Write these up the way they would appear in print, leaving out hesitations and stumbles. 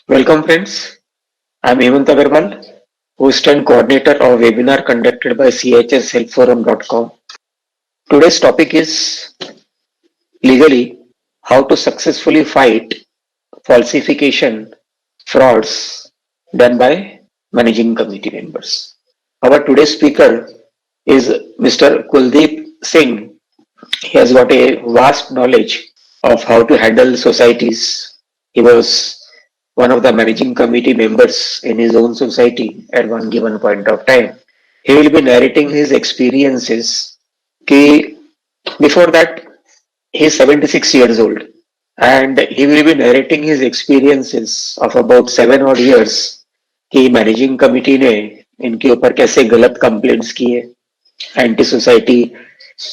Welcome friends, I'm Hemant Agarwal, host and coordinator of a webinar conducted by chshelpforum.com. Today's topic is legally how to successfully fight falsification frauds done by managing committee members. Our today's speaker is Mr. Kuldeep Singh. He has got a vast knowledge of how to handle societies. He was one of the managing committee members in his own society at one given point of time. He will be narrating his experiences. Ki before that, he is 76 years old and he will be narrating his experiences of about 7 odd years कि managing committee ने इनके ऊपर कैसे गलत complaints किए, anti society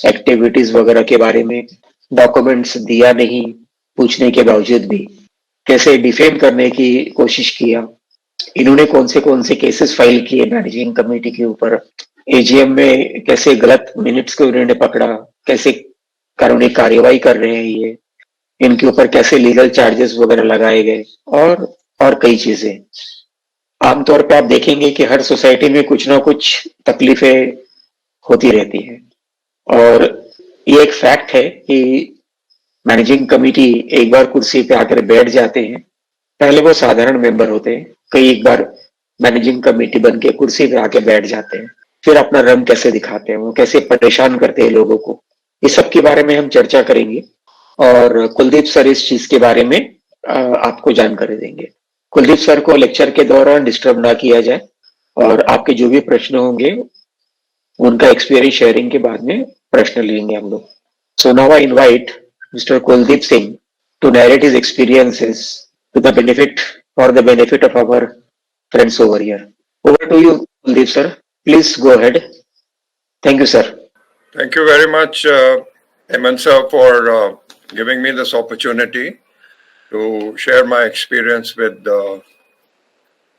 activities वगैरह के बारे में, डॉक्यूमेंट्स दिया नहीं पूछने के बावजूद भी कैसे डिफेम करने की कोशिश किया, इन्होंने कौन से केसेस फाइल किए मैनेजिंग कमेटी के ऊपर, एजीएम में कैसे गलत मिनट्स को इन्होंने पकड़ा, कैसे कानूनी कार्यवाही कर रहे हैं ये, इनके ऊपर कैसे लीगल चार्जेस वगैरह लगाए गए और कई चीजें। आमतौर पे आप देखेंगे कि हर सोसाइटी में कुछ ना कुछ तकलीफें होती रहती हैं और ये एक फैक्ट है कि मैनेजिंग कमेटी एक बार कुर्सी पे आकर बैठ जाते हैं, पहले वो साधारण मेंबर होते हैं, कई एक बार मैनेजिंग कमेटी बन के कुर्सी पे आके बैठ जाते हैं, फिर अपना रंग कैसे दिखाते हैं, वो कैसे परेशान करते हैं लोगों को, इस सब के बारे में हम चर्चा करेंगे और कुलदीप सर इस चीज के बारे में आपको जानकारी देंगे। कुलदीप सर को लेक्चर के दौरान डिस्टर्ब ना किया जाए और आपके जो भी प्रश्न होंगे उनका एक्सपीरियंस शेयरिंग के बाद में प्रश्न लेंगे हम लोग। So now I invite Mr. Kuldeep Singh to narrate his experiences to the benefit of our friends over here. Over to you, Kuldeep sir. Please go ahead. Thank you, sir. Thank you very much, Hemant sir, for giving me this opportunity to share my experience with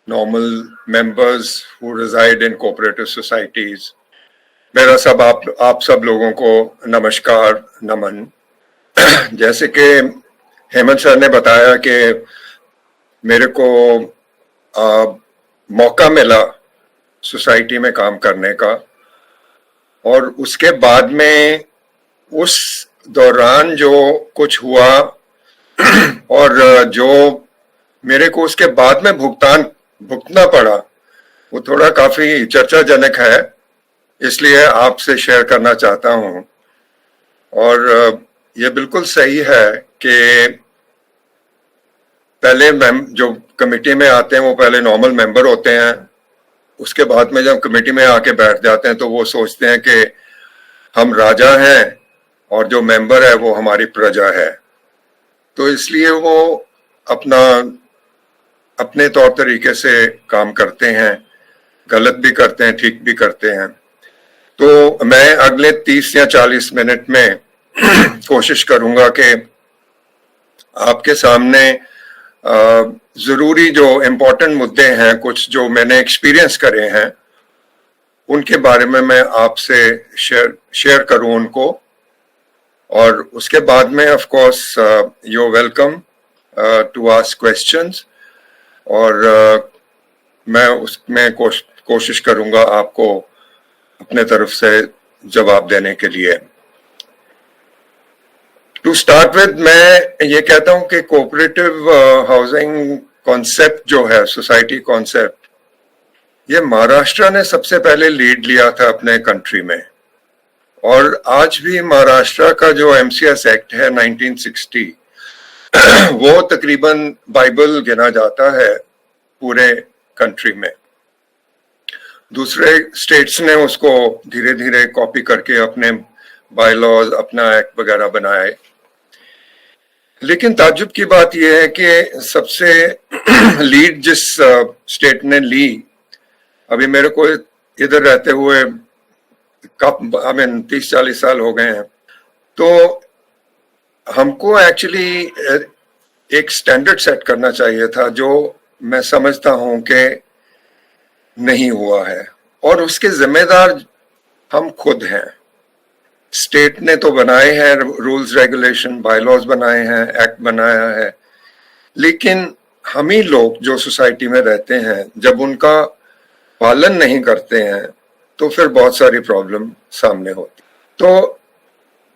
normal members who reside in cooperative societies. मेरा सब आप सब लोगों को नमस्कार, नमन। जैसे कि Hemant sir ने बताया कि मेरे को मौका मिला सोसाइटी में काम करने का और उसके बाद में उस दौरान जो कुछ हुआ और जो मेरे को उसके बाद में भुगतना पड़ा वो थोड़ा काफी चर्चाजनक है, इसलिए आपसे शेयर करना चाहता हूँ। और ये बिल्कुल सही है कि पहले जो कमेटी में आते हैं वो पहले नॉर्मल मेंबर होते हैं, उसके बाद में जब कमेटी में आके बैठ जाते हैं तो वो सोचते हैं कि हम राजा हैं और जो मेंबर है वो हमारी प्रजा है, तो इसलिए वो अपने तौर तरीके से काम करते हैं, गलत भी करते हैं, ठीक भी करते हैं। तो मैं अगले 30 या 40 मिनट में कोशिश करूंगा कि आपके सामने जरूरी जो इम्पोर्टेंट मुद्दे हैं, कुछ जो मैंने एक्सपीरियंस करे हैं, उनके बारे में मैं आपसे शेयर करूं उनको। और उसके बाद में of course you welcome to ask questions और मैं उसमें कोशिश करूंगा आपको अपने तरफ से जवाब देने के लिए। टू स्टार्ट विद, मैं ये कहता हूं कि कोऑपरेटिव हाउसिंग कॉन्सेप्ट जो है, सोसाइटी कॉन्सेप्ट, ये महाराष्ट्र ने सबसे पहले लीड लिया था अपने कंट्री में। और आज भी महाराष्ट्र का जो एमसीएस एक्ट है 1960 वो तकरीबन बाइबल गिना जाता है पूरे कंट्री में। दूसरे स्टेट्स ने उसको धीरे धीरे कॉपी करके अपने बायलॉज, अपना एक्ट वगैरह बनाए। लेकिन ताज्जुब की बात यह है कि सबसे लीड जिस स्टेट ने ली, अभी मेरे को इधर रहते हुए 30-40 साल हो गए हैं, तो हमको एक्चुअली एक स्टैंडर्ड सेट करना चाहिए था जो मैं समझता हूं कि नहीं हुआ है, और उसके जिम्मेदार हम खुद हैं। स्टेट ने तो बनाए हैं रूल्स रेगुलेशन, बायलॉज बनाए हैं, एक्ट बनाया है, लेकिन हम ही लोग जो सोसाइटी में रहते हैं जब उनका पालन नहीं करते हैं तो फिर बहुत सारी प्रॉब्लम सामने होती। तो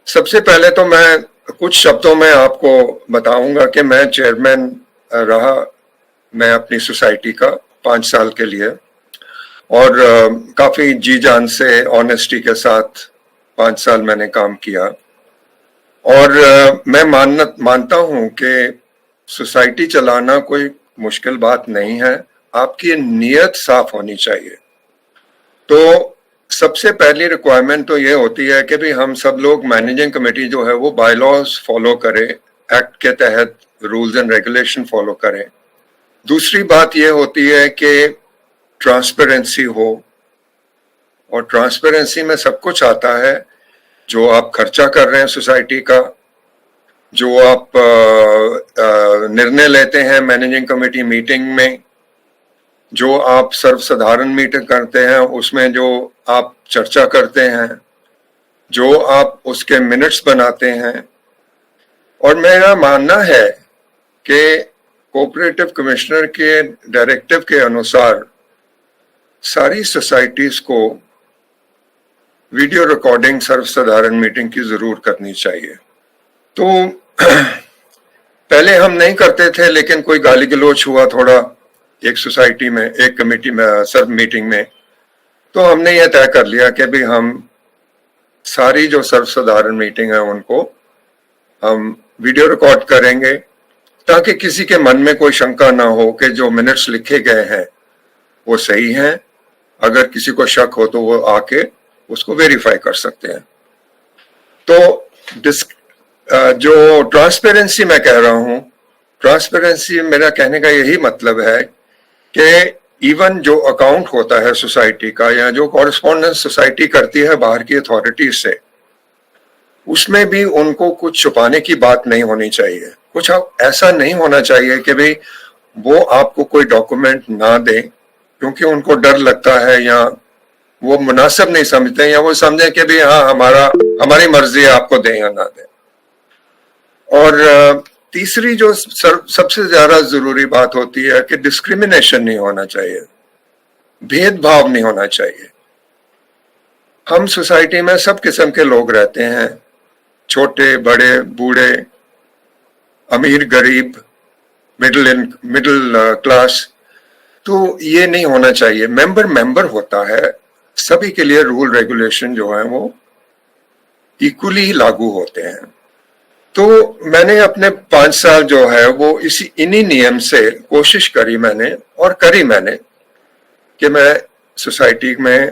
सबसे पहले तो मैं कुछ शब्दों में आपको बताऊंगा कि मैं चेयरमैन रहा मैं अपनी सोसाइटी का 5 साल के लिए, और काफी जी जान से ऑनेस्टी के साथ 5 साल मैंने काम किया। और मैं मानता हूं कि सोसाइटी चलाना कोई मुश्किल बात नहीं है, आपकी नीयत साफ होनी चाहिए। तो सबसे पहली रिक्वायरमेंट तो ये होती है कि भी हम सब लोग मैनेजिंग कमेटी जो है वो बायलॉज फॉलो करे, एक्ट के तहत रूल्स एंड रेगुलेशन फॉलो करें। दूसरी बात ये होती है कि ट्रांसपेरेंसी हो, और ट्रांसपेरेंसी में सब कुछ आता है, जो आप खर्चा कर रहे हैं सोसाइटी का, जो आप निर्णय लेते हैं मैनेजिंग कमेटी मीटिंग में, जो आप सर्वसाधारण मीटिंग करते हैं उसमें जो आप चर्चा करते हैं, जो आप उसके मिनट्स बनाते हैं। और मेरा मानना है कि कोऑपरेटिव कमिश्नर के डायरेक्टिव के अनुसार सारी सोसाइटीज को वीडियो रिकॉर्डिंग सर्वसाधारण मीटिंग की जरूर करनी चाहिए। तो पहले हम नहीं करते थे, लेकिन कोई गाली गलौच हुआ थोड़ा एक सोसाइटी में, एक कमेटी में, सर्व मीटिंग में, तो हमने यह तय कर लिया कि भी हम सारी जो सर्वसाधारण मीटिंग है उनको हम वीडियो रिकॉर्ड करेंगे, ताकि किसी के मन में कोई शंका ना हो कि जो मिनट्स लिखे गए हैं वो सही हैं। अगर किसी को शक हो तो वो आके उसको वेरीफाई कर सकते हैं। तो जो ट्रांसपेरेंसी मैं कह रहा हूं, ट्रांसपेरेंसी मेरा कहने का यही मतलब है कि इवन जो अकाउंट होता है सोसाइटी का, या जो कॉरेस्पॉन्डेंस सोसाइटी करती है बाहर की अथॉरिटी से, उसमें भी उनको कुछ छुपाने की बात नहीं होनी चाहिए। कुछ ऐसा नहीं होना चाहिए कि भाई वो आपको कोई डॉक्यूमेंट ना दें क्योंकि उनको डर लगता है, या वो मुनासिब नहीं समझते, या वो समझे कि भाई हाँ हमारी मर्जी है आपको दें या ना दें। और तीसरी जो सबसे ज्यादा जरूरी बात होती है कि डिस्क्रिमिनेशन नहीं होना चाहिए, भेदभाव नहीं होना चाहिए। हम सोसाइटी में सब किस्म के लोग रहते हैं, छोटे बड़े बूढ़े, अमीर गरीब, मिडिल क्लास। तो ये नहीं होना चाहिए। मेंबर होता है, सभी के लिए रूल रेगुलेशन जो है वो इक्वली लागू होते हैं। तो मैंने अपने 5 साल जो है वो इन्हीं नियम से कोशिश करी मैंने कि मैं सोसाइटी में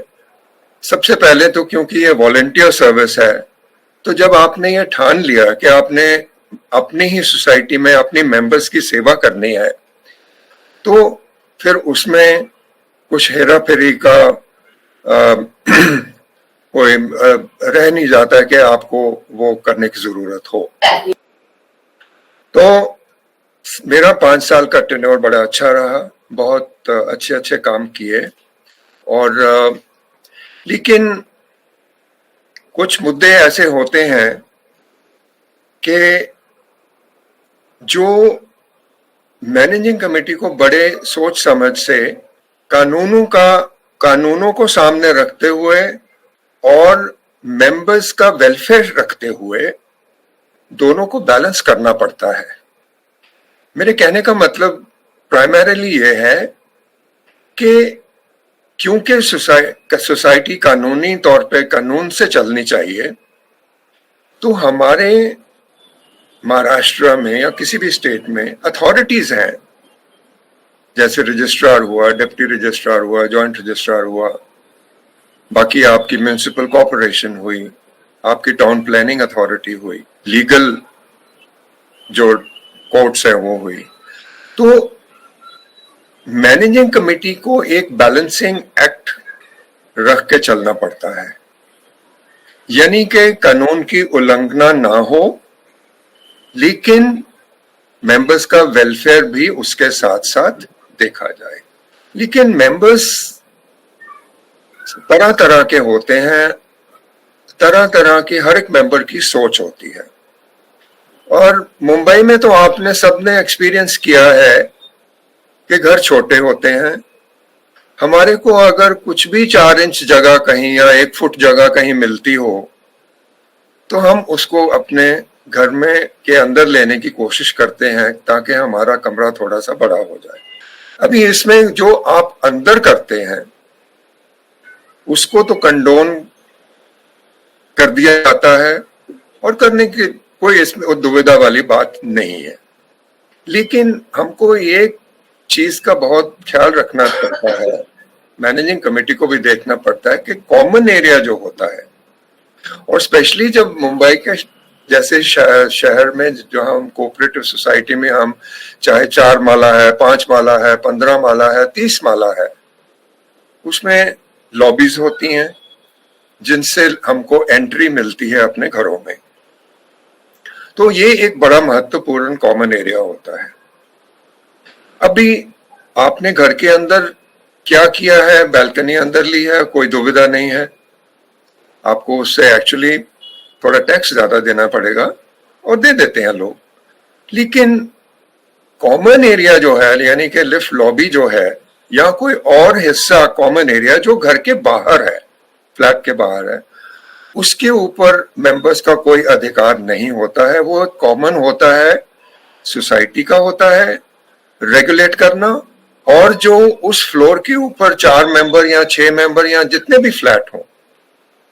सबसे पहले तो, क्योंकि ये वॉलंटियर सर्विस है, तो जब आपने ये ठान लिया कि आपने अपनी ही सोसाइटी में अपनी मेंबर्स की सेवा करनी है, तो फिर उसमें कुछ हेरा फेरी का कोई रह नहीं जाता है कि आपको वो करने की जरूरत हो। तो मेरा 5 साल का टेन्योर बड़ा अच्छा रहा, बहुत अच्छे काम किए। और लेकिन कुछ मुद्दे ऐसे होते हैं कि जो मैनेजिंग कमेटी को बड़े सोच समझ से कानूनों को सामने रखते हुए और मेंबर्स का वेलफेयर रखते हुए दोनों को बैलेंस करना पड़ता है। मेरे कहने का मतलब प्राइमरीली ये है कि क्योंकि सोसाइटी कानूनी तौर पे कानून से चलनी चाहिए, तो हमारे महाराष्ट्र में या किसी भी स्टेट में अथॉरिटीज हैं, जैसे रजिस्ट्रार हुआ, डिप्टी रजिस्ट्रार हुआ, जॉइंट रजिस्ट्रार हुआ, बाकी आपकी म्युनिसिपल कॉर्पोरेशन हुई, आपकी टाउन प्लानिंग अथॉरिटी हुई, लीगल जो कोर्ट्स है वो हुई। तो मैनेजिंग कमेटी को एक बैलेंसिंग एक्ट रख के चलना पड़ता है, यानी कि कानून की उल्लंघना ना हो, लेकिन मेंबर्स का वेलफेयर भी उसके साथ साथ देखा जाए। लेकिन मेंबर्स तरह तरह के होते हैं, तरह तरह की हर एक मेंबर की सोच होती है। और मुंबई में तो आपने सबने एक्सपीरियंस किया है कि घर छोटे होते हैं, हमारे को अगर कुछ भी 4 इंच जगह कहीं या 1 फुट जगह कहीं मिलती हो तो हम उसको अपने घर में के अंदर लेने की कोशिश करते हैं ताकि हमारा कमरा थोड़ा सा बड़ा हो जाए। अभी इसमें जो आप अंदर करते हैं उसको तो कंडोन कर दिया जाता है और करने की कोई इसमें दुविधा वाली बात नहीं है, लेकिन हमको ये चीज का बहुत ख्याल रखना पड़ता है, मैनेजिंग कमेटी को भी देखना पड़ता है कि कॉमन एरिया जो होता है, और स्पेशली जब मुंबई के जैसे शहर में जो हम कोऑपरेटिव सोसाइटी में हम चाहे 4 माला है, 5 माला है, 15 माला है, 30 माला है, उसमें लॉबीज होती हैं जिनसे हमको एंट्री मिलती है अपने घरों में। तो ये एक बड़ा महत्वपूर्ण कॉमन एरिया होता है। अभी आपने घर के अंदर क्या किया है, बैल्कनी अंदर ली है, कोई दुविधा नहीं है, आपको उससे एक्चुअली थोड़ा टैक्स ज्यादा देना पड़ेगा और दे देते हैं लोग, लेकिन कॉमन एरिया जो है यानी कि लिफ्ट लॉबी जो है या कोई और हिस्सा कॉमन एरिया जो घर के बाहर है, फ्लैट के बाहर है, उसके ऊपर मेंबर्स का कोई अधिकार नहीं होता है। वो कॉमन होता है, सोसाइटी का होता है रेगुलेट करना, और जो उस फ्लोर के ऊपर 4 मेंबर या 6 मेंबर या जितने भी फ्लैट हो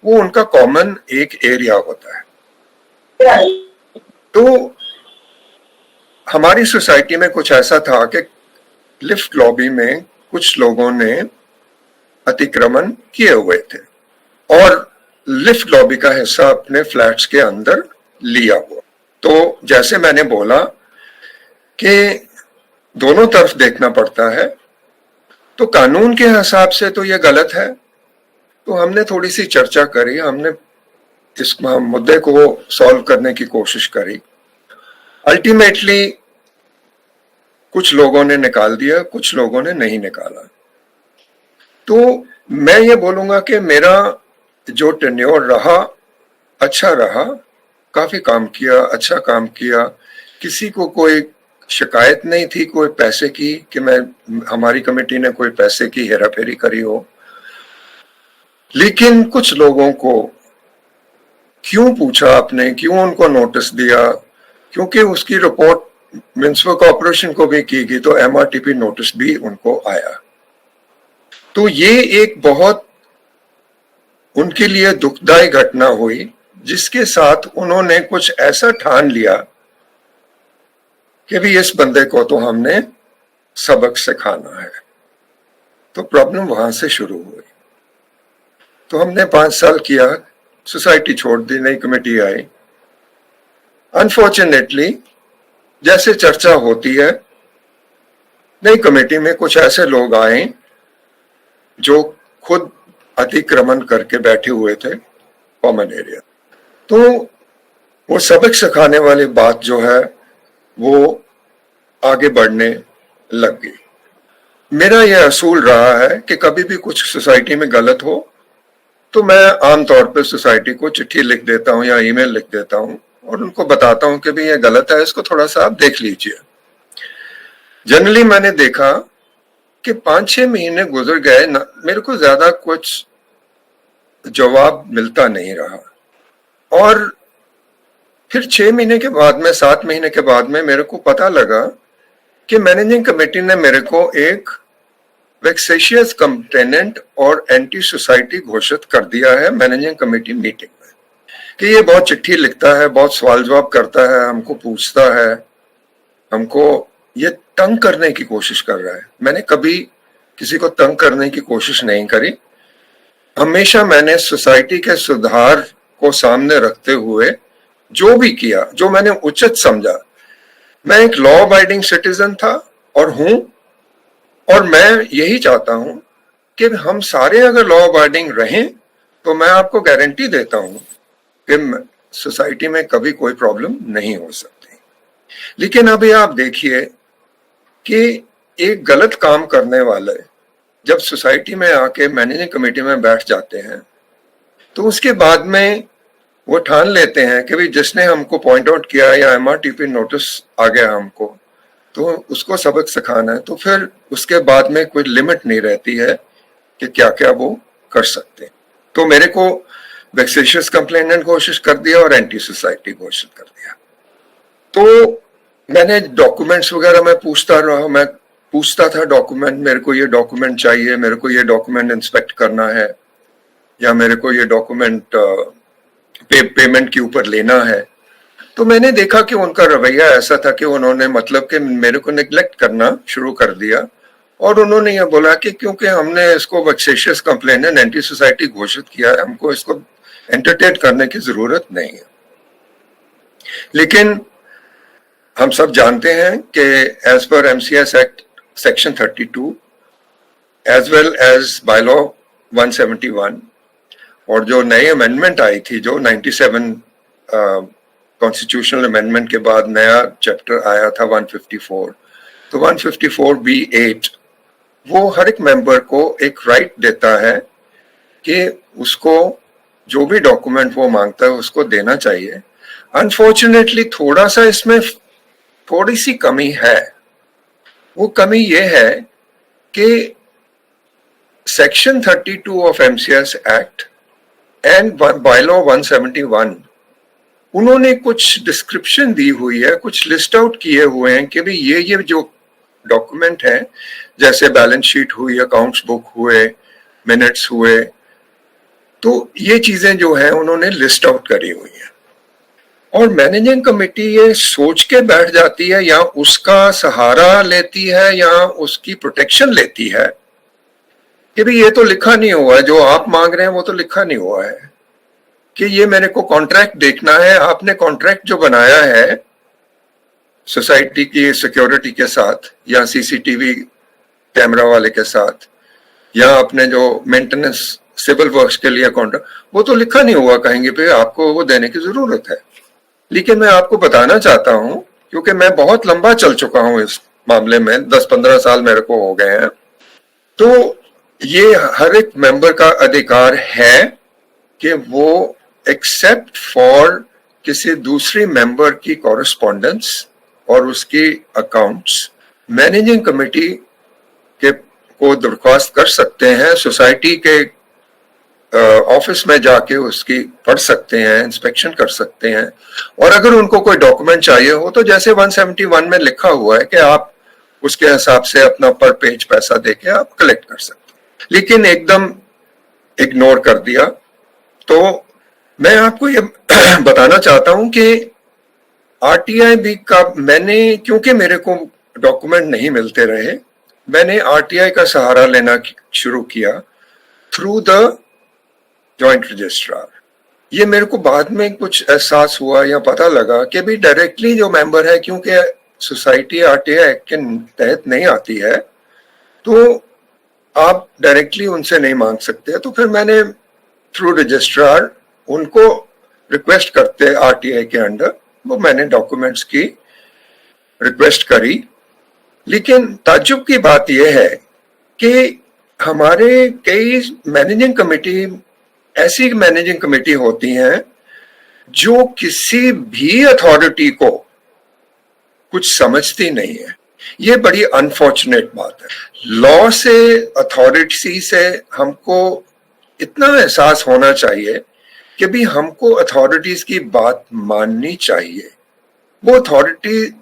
वो उनका कॉमन एक एरिया होता है। तो हमारी सोसाइटी में कुछ ऐसा था कि लिफ्ट लॉबी में कुछ लोगों ने अतिक्रमण किए हुए थे और लिफ्ट लॉबी का हिस्सा अपने फ्लैट्स के अंदर लिया हुआ। तो जैसे मैंने बोला कि दोनों तरफ देखना पड़ता है, तो कानून के हिसाब से तो ये गलत है। तो हमने थोड़ी सी चर्चा करी, हमने इस मुद्दे को सॉल्व करने की कोशिश करी। अल्टीमेटली कुछ लोगों ने निकाल दिया, कुछ लोगों ने नहीं निकाला। तो मैं ये बोलूंगा कि मेरा जो टेन्योर रहा अच्छा रहा, काफी काम किया, अच्छा काम किया, किसी को कोई शिकायत नहीं थी कोई पैसे की कि हमारी कमेटी ने कोई पैसे की हेराफेरी करी हो। लेकिन कुछ लोगों को क्यों पूछा आपने, क्यों उनको नोटिस दिया, क्योंकि उसकी रिपोर्ट म्युनिसिपल कॉर्पोरेशन को भी की गई तो MRTP नोटिस भी उनको आया। तो ये एक बहुत उनके लिए दुखदाई घटना हुई जिसके साथ उन्होंने कुछ ऐसा ठान लिया कि भी इस बंदे को तो हमने सबक सिखाना है। तो प्रॉब्लम वहां से शुरू हुई। तो हमने 5 साल किया, सोसाइटी छोड़ दी, नई कमेटी आई। अनफॉर्चुनेटली जैसे चर्चा होती है, नई कमेटी में कुछ ऐसे लोग आए जो खुद अतिक्रमण करके बैठे हुए थे कॉमन एरिया। तो वो सबक सिखाने वाली बात जो है वो आगे बढ़ने लग गई। मेरा यह असूल रहा है कि कभी भी कुछ सोसाइटी में गलत हो तो मैं आमतौर पर सोसाइटी को चिट्ठी लिख देता हूं या ईमेल लिख देता हूं और उनको बताता हूं कि भी ये गलत है, इसको थोड़ा सा आप देख लीजिए। जनरली मैंने देखा कि 5-6 महीने गुजर गए, मेरे को ज्यादा कुछ जवाब मिलता नहीं रहा, और फिर 6 महीने के बाद में, 7 महीने के बाद में मेरे को पता लगा कि मैनेजिंग कमेटी ने मेरे को एक वेक्सेशियस कंप्लेनेंट और एंटी सोसाइटी घोषित कर दिया है मैनेजिंग कमेटी मीटिंग में, कि ये बहुत चिट्ठी लिखता है, बहुत सवाल जवाब करता है, हमको पूछता है, हमको ये तंग करने की कोशिश कर रहा है। मैंने कभी किसी को तंग करने की कोशिश नहीं करी। हमेशा मैंने सोसाइटी के सुधार को सामने रखते हुए जो भी किया, जो मैंने उचित समझा। मैं एक लॉ अबाइडिंग सिटीजन था और हूं, और मैं यही चाहता हूं कि हम सारे अगर लॉ अबाइडिंग रहें तो मैं आपको गारंटी देता हूं कि सोसाइटी में कभी कोई प्रॉब्लम नहीं हो सकती। लेकिन अभी आप देखिए कि एक गलत काम करने वाले जब सोसाइटी में आके मैनेजिंग कमेटी में बैठ जाते हैं तो उसके बाद में वो ठान लेते हैं कि भाई जिसने हमको पॉइंट आउट किया या MRTP नोटिस आ गया हमको, तो उसको सबक सिखाना है, तो फिर उसके बाद में कोई लिमिट नहीं रहती है कि क्या क्या वो कर सकते हैं। तो मेरे को वेक्सेशियस कंप्लेनेंट घोषित कर दिया और एंटी सोसाइटी घोषित कर दिया। तो मैंने डॉक्यूमेंट्स वगैरह मैं पूछता रहा, मैं पूछता था डॉक्यूमेंट, मेरे को ये डॉक्यूमेंट चाहिए, मेरे को ये डॉक्यूमेंट इंस्पेक्ट करना है, या मेरे को ये डॉक्यूमेंट पेमेंट के ऊपर लेना है। तो मैंने देखा कि उनका रवैया ऐसा था कि उन्होंने मतलब कि मेरे को निग्लेक्ट करना शुरू कर दिया, और उन्होंने ये बोला कि क्योंकि हमने इसको वेक्सेशियस कंप्लेनेंट एंटी सोसाइटी घोषित किया है, हमको इसको एंटरटेन करने की जरूरत नहीं है। लेकिन हम सब जानते हैं कि as per MCS act section 32 as well as bylaw 171 और जो नई अमेंडमेंट आई थी, जो 97 कॉन्स्टिट्यूशनल अमेंडमेंट के बाद नया चैप्टर आया था 154, तो 154B8 वो हर एक मेंबर को एक राइट देता है कि उसको जो भी डॉक्यूमेंट वो मांगता है उसको देना चाहिए। अनफॉर्चुनेटली थोड़ा सा इसमें थोड़ी सी कमी है। वो कमी ये है कि section 32 of MCS act and bylaw 171 उन्होंने कुछ डिस्क्रिप्शन दी हुई है, कुछ लिस्ट आउट किए हुए हैं कि भाई ये जो डॉक्यूमेंट है, जैसे बैलेंस शीट हुई, अकाउंट्स बुक हुए, मिनट्स हुए, तो ये चीजें जो है उन्होंने लिस्ट आउट करी हुई है। और मैनेजिंग कमेटी ये सोच के बैठ जाती है, या उसका सहारा लेती है या उसकी प्रोटेक्शन लेती है कि भाई ये तो लिखा नहीं हुआ है, जो आप मांग रहे हैं वो तो लिखा नहीं हुआ है, कि ये मेरे को कॉन्ट्रैक्ट देखना है। आपने कॉन्ट्रैक्ट जो बनाया है सोसाइटी की सिक्योरिटी के साथ, या सीसीटीवी कैमरा वाले के साथ, या आपने जो मेंटेनेंस सिविल वर्क्स के लिए कॉन्ट्रैक्ट, वो तो लिखा नहीं हुआ कहेंगे पे आपको वो देने की जरूरत है। लेकिन मैं आपको बताना चाहता हूं, क्योंकि मैं बहुत लंबा चल चुका हूं इस मामले में, 10-15 साल मेरे को हो गए हैं, तो ये हर एक मेंबर का अधिकार है कि वो एक्सेप्ट फॉर किसी दूसरी मेंबर की कॉरेस्पॉन्डेंस और उसकी अकाउंट्स मैनेजिंग कमेटी के को दरख्वास्त कर सकते हैं, सोसाइटी के ऑफिस में जाके उसकी पढ़ सकते हैं, इंस्पेक्शन कर सकते हैं, और अगर उनको कोई डॉक्यूमेंट चाहिए हो तो जैसे 171 में लिखा हुआ है कि आप उसके हिसाब से अपना पर पेज पैसा देके आप कलेक्ट कर सकते हैं। लेकिन एकदम इग्नोर कर दिया। तो मैं आपको ये बताना चाहता हूं कि आरटीआई भी का मैंने, क्योंकि मेरे को डॉक्यूमेंट नहीं मिलते रहे, मैंने आरटीआई का सहारा लेना शुरू किया थ्रू द जॉइंट रजिस्ट्रार। ये मेरे को बाद में कुछ एहसास हुआ या पता लगा कि भी डायरेक्टली जो मेंबर है, क्योंकि सोसाइटी आरटीआई एक्ट के तहत नहीं आती है, तो आप डायरेक्टली उनसे नहीं मांग सकते। तो फिर मैंने थ्रू रजिस्ट्रार उनको रिक्वेस्ट करते आरटीआई के अंडर, वो मैंने डॉक्यूमेंट्स की रिक्वेस्ट करी। लेकिन ताज्जुब की बात यह है कि हमारे कई मैनेजिंग कमेटी, ऐसी मैनेजिंग कमेटी होती हैं जो किसी भी अथॉरिटी को कुछ समझती नहीं है। ये बड़ी अनफॉर्चुनेट बात है। लॉ से, अथॉरिटी से हमको इतना एहसास होना चाहिए कि भी हमको अथॉरिटीज की बात माननी चाहिए। वो अथॉरिटी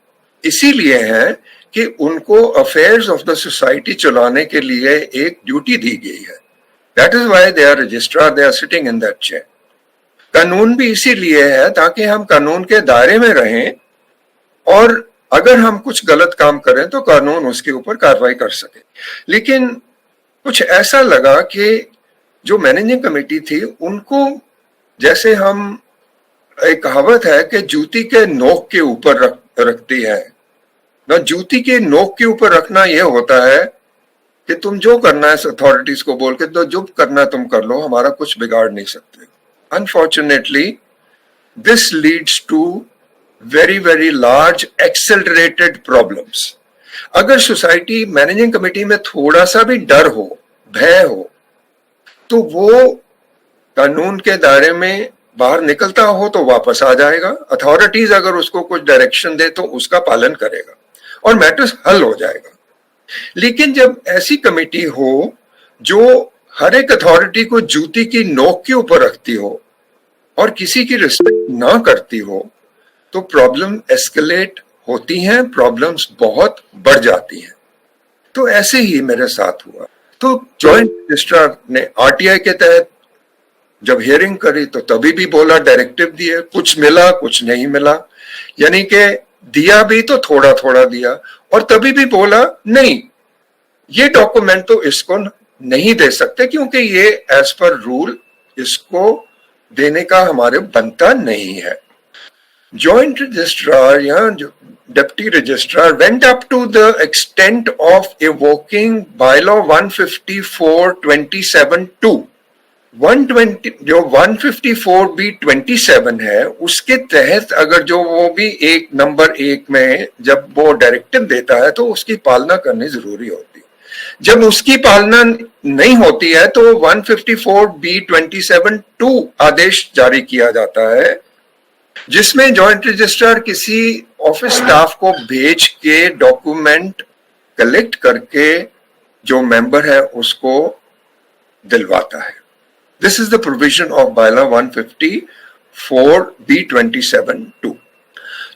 इसीलिए है कि उनको अफेयर्स ऑफ द सोसाइटी चलाने के लिए एक ड्यूटी दी गई है। That is why they are registrar, they are sitting in that chair. कानून भी इसीलिए है ताकि हम कानून के दायरे में रहें, और अगर हम कुछ गलत काम करें तो कानून उसके ऊपर कार्रवाई कर सके। लेकिन कुछ ऐसा लगा कि जो मैनेजिंग कमेटी थी उनको, जैसे हम, एक कहावत है कि जूती के नोक के ऊपर रखती है ना, जूती के नोक के ऊपर रखना यह होता है कि तुम जो करना है अथॉरिटीज को बोल के, तो जो करना तुम कर लो, हमारा कुछ बिगाड़ नहीं सकते। Unfortunately this leads to very very large accelerated problems. अगर सोसाइटी मैनेजिंग कमेटी में थोड़ा सा भी डर हो, भय हो, तो वो कानून के दायरे में बाहर निकलता हो तो वापस आ जाएगा। अथॉरिटीज अगर उसको कुछ डायरेक्शन दे तो उसका पालन करेगा, और मैटर्स हल हो जाएगा। लेकिन जब ऐसी कमेटी हो जो हर एक अथॉरिटी को जूती की नोक के ऊपर रखती हो और किसी की रिस्पेक्ट ना करती हो, तो प्रॉब्लम एस्केलेट होती हैं, प्रॉब्लम्स बहुत बढ़ जाती हैं। तो ऐसे ही मेरे साथ हुआ। तो जॉइंट रजिस्ट्रार ने आरटीआई के तहत जब हियरिंग करी तो तभी भी बोला, डायरेक्टिव दिए, कुछ मिला कुछ नहीं मिला, यानी कि दिया भी तो थोड़ा थोड़ा दिया, और तभी भी बोला नहीं, ये डॉक्यूमेंट तो इसको नहीं दे सकते क्योंकि ये एज पर रूल इसको देने का हमारे बनता नहीं है। जॉइंट रजिस्ट्रार या deputy registrar went up to the extent of evoking bylaw 154(27)(2). 120 जो 154(b)(27) है, उसके तहत अगर जो वो भी एक नंबर 1 में जब वो डायरेक्टिव देता है तो उसकी पालना करनी जरूरी होती है। जब उसकी पालना नहीं होती है तो 154(b)(27)(2) आदेश जारी किया जाता है, जिसमें जॉइंट रजिस्ट्रार किसी ऑफिस स्टाफ को भेज के डॉक्यूमेंट कलेक्ट करके जो मेंबर है उसको दिलवाता है। This is the provision of bylaw 154(b)(27)(2).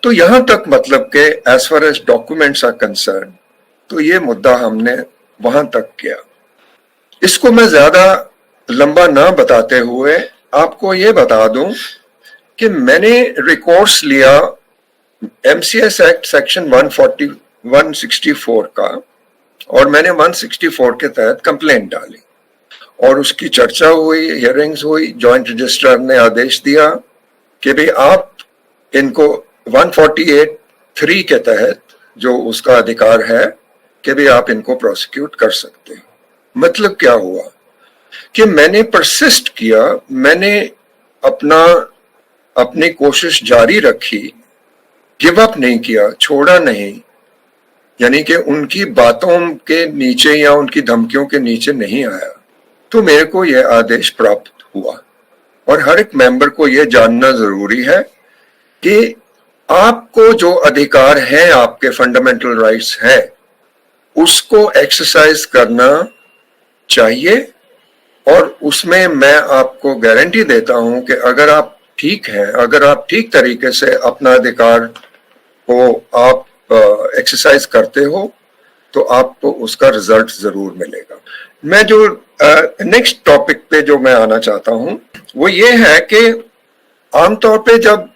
तो यहां तक मतलब के as far as documents are concern, तो ये मुद्दा हमने वहां तक किया। इसको मैं ज्यादा लंबा ना बताते हुए आपको ये बता दूं कि मैंने रिकॉर्ड्स लिया एमसीएस एक्ट सेक्शन 164 का, और मैंने 164 के तहत कंप्लेंट डाली और उसकी चर्चा हुई, हियरिंग्स हुई। जॉइंट रजिस्ट्रार ने आदेश दिया कि भाई आप इनको 148(3) के तहत जो उसका अधिकार है कि भाई आप इनको प्रोसिक्यूट कर सकते हो। मतलब क्या हुआ कि मैंने परसिस्ट किया, मैंने अपनी कोशिश जारी रखी, गिव अप नहीं किया, छोड़ा नहीं, यानी कि उनकी बातों के नीचे या उनकी धमकियों के नीचे नहीं आया। तो मेरे को यह आदेश प्राप्त हुआ, और हर एक मेंबर को यह जानना जरूरी है कि आपको जो अधिकार है, आपके फंडामेंटल राइट्स है, उसको एक्सरसाइज करना चाहिए। और उसमें मैं आपको गारंटी देता हूं कि अगर आप ठीक हैं, अगर आप ठीक तरीके से अपना अधिकार को आप एक्सरसाइज करते हो, तो आपको उसका रिजल्ट जरूर मिलेगा। मैं जो नेक्स्ट टॉपिक पे जो मैं आना चाहता हूं वो ये है कि आमतौर पे जब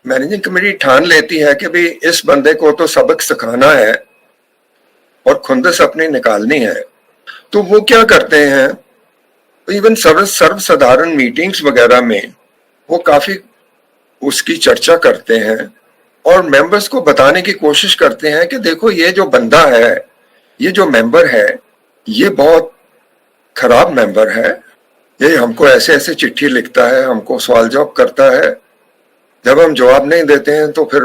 मैनेजिंग कमेटी ठान लेती है कि भाई इस बंदे को तो सबक सिखाना है और खुंदस अपनी निकालनी है, तो वो क्या करते हैं, इवन सर्वसाधारण मीटिंग्स वगैरह में वो काफी उसकी चर्चा करते हैं और मेंबर्स को बताने की कोशिश करते हैं कि देखो ये जो बंदा है, ये जो मेंबर है, ये बहुत खराब मेंबर है, ये हमको ऐसे ऐसे चिट्ठी लिखता है, हमको सवाल जवाब करता है, जब हम जवाब नहीं देते हैं तो फिर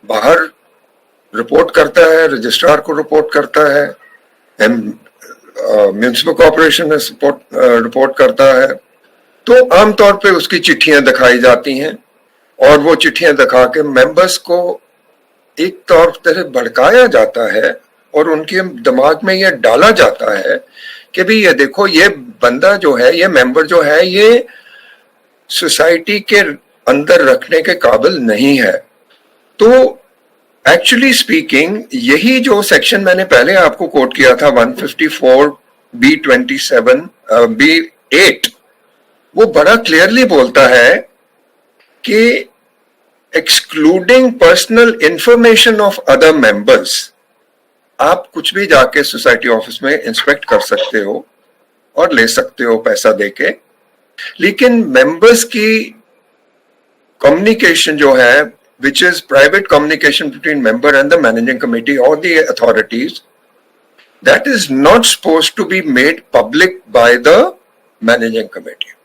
बाहर रिपोर्ट करता है, रजिस्ट्रार को रिपोर्ट करता है, म्युनिसिपल कॉर्पोरेशन में रिपोर्ट करता है। तो आमतौर पे उसकी चिट्ठियां दिखाई जाती हैं और वो चिट्ठियां दिखा के मेंबर्स को एक तौर तरह भड़काया जाता है और उनके दिमाग में ये डाला जाता है कि भाई ये देखो, ये बंदा जो है, ये मेंबर जो है, ये सोसाइटी के अंदर रखने के काबिल नहीं है। तो एक्चुअली स्पीकिंग यही जो सेक्शन मैंने पहले आपको कोट किया था 154(b)(8), वो बड़ा क्लियरली बोलता है कि excluding personal information of other members, आप कुछ भी जाके सोसाइटी ऑफिस में इंस्पेक्ट कर सकते हो और ले सकते हो पैसा देके, लेकिन मेंबर्स की कम्युनिकेशन जो है, which is private communication between member and the managing committee or the authorities, that is not supposed to be made public by the managing committee.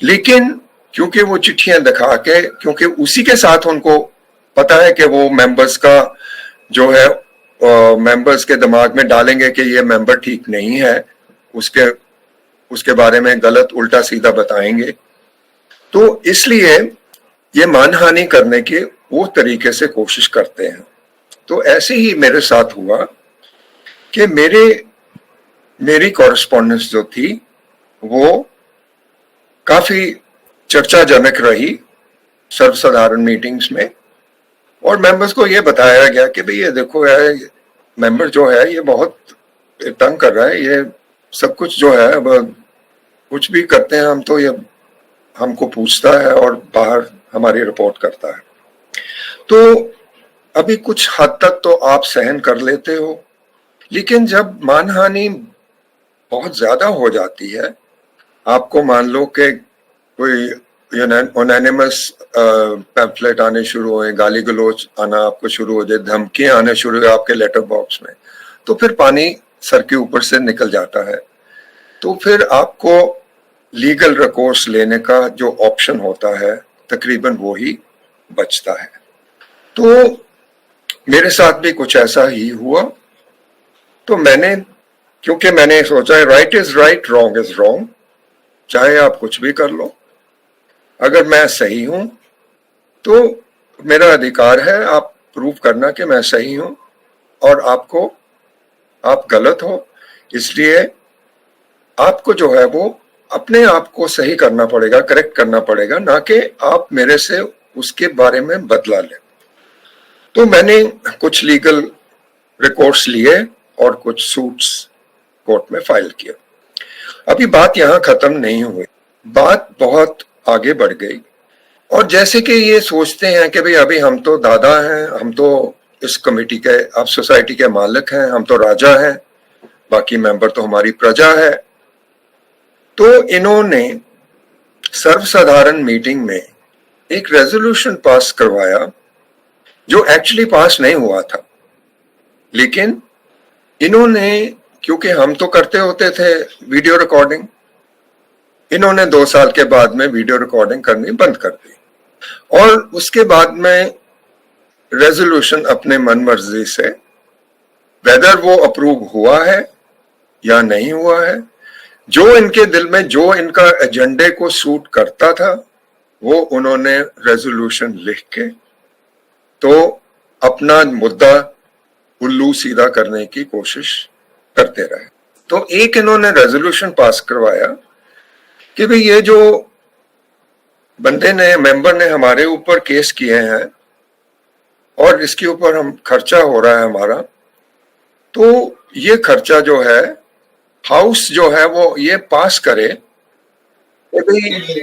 लेकिन क्योंकि वो चिट्ठियां दिखा के, क्योंकि उसी के साथ उनको पता है कि वो मेंबर्स का जो है, मेंबर्स के दिमाग में डालेंगे कि ये मेंबर ठीक नहीं है, उसके बारे में गलत उल्टा सीधा बताएंगे, तो इसलिए ये मानहानि करने की वो तरीके से कोशिश करते हैं। तो ऐसे ही मेरे साथ हुआ कि मेरी कॉरेस्पॉन्डेंस जो थी वो काफी चर्चाजनक रही सर्वसाधारण मीटिंग्स में, और मेंबर्स को ये बताया गया कि भाई ये देखो है, मेंबर जो है ये बहुत तंग कर रहा है, ये सब कुछ जो है, अब कुछ भी करते हैं हम तो ये हमको पूछता है और बाहर हमारी रिपोर्ट करता है। तो अभी कुछ हद तक तो आप सहन कर लेते हो, लेकिन जब मानहानि बहुत ज्यादा हो जाती है, आपको मान लो कि कोई ओनैनिमस पैम्फलेट आने शुरू हुए, गाली गलोच आना आपको शुरू हो जाए, धमकियां आने शुरू हो आपके लेटर बॉक्स में, तो फिर पानी सर के ऊपर से निकल जाता है। तो फिर आपको लीगल रिकोर्स लेने का जो ऑप्शन होता है तकरीबन वो ही बचता है। तो मेरे साथ भी कुछ ऐसा ही हुआ। तो क्योंकि मैंने सोचा है right is right, wrong is wrong, चाहे आप कुछ भी कर लो, अगर मैं सही हूं तो मेरा अधिकार है आप प्रूव करना कि मैं सही हूं, और आप गलत हो, इसलिए आपको जो है वो अपने आप को सही करना पड़ेगा, करेक्ट करना पड़ेगा, ना कि आप मेरे से उसके बारे में बदला लें। तो मैंने कुछ लीगल रिकॉर्ड्स लिए और कुछ सूट्स कोर्ट में फाइल किया। अभी बात यहां खत्म नहीं हुई, बात बहुत आगे बढ़ गई। और जैसे कि ये सोचते हैं कि भाई अभी हम तो दादा हैं, हम तो इस कमेटी के, अब सोसाइटी के मालिक हैं, हम तो राजा हैं, बाकी मेंबर तो हमारी प्रजा है। तो इन्होंने सर्वसाधारण मीटिंग में एक रेजोल्यूशन पास करवाया जो एक्चुअली पास नहीं हुआ था, लेकिन इन्होंने, क्योंकि हम तो करते होते थे वीडियो रिकॉर्डिंग, इन्होंने 2 साल के बाद में वीडियो रिकॉर्डिंग करनी बंद कर दी, और उसके बाद में रेजोल्यूशन अपने मन मर्जी से, वेदर वो अप्रूव हुआ है या नहीं हुआ है, जो इनके दिल में, जो इनका एजेंडे को सूट करता था, वो उन्होंने रेजोल्यूशन लिख के तो अपना मुद्दा उल्लू सीधा करने की कोशिश करते रहे। तो एक इन्होंने रेजोल्यूशन पास करवाया कि भाई ये जो मेंबर ने हमारे ऊपर केस किए हैं और इसके ऊपर हम खर्चा हो रहा है हमारा, तो ये खर्चा जो है हाउस जो है वो ये पास करे कि भाई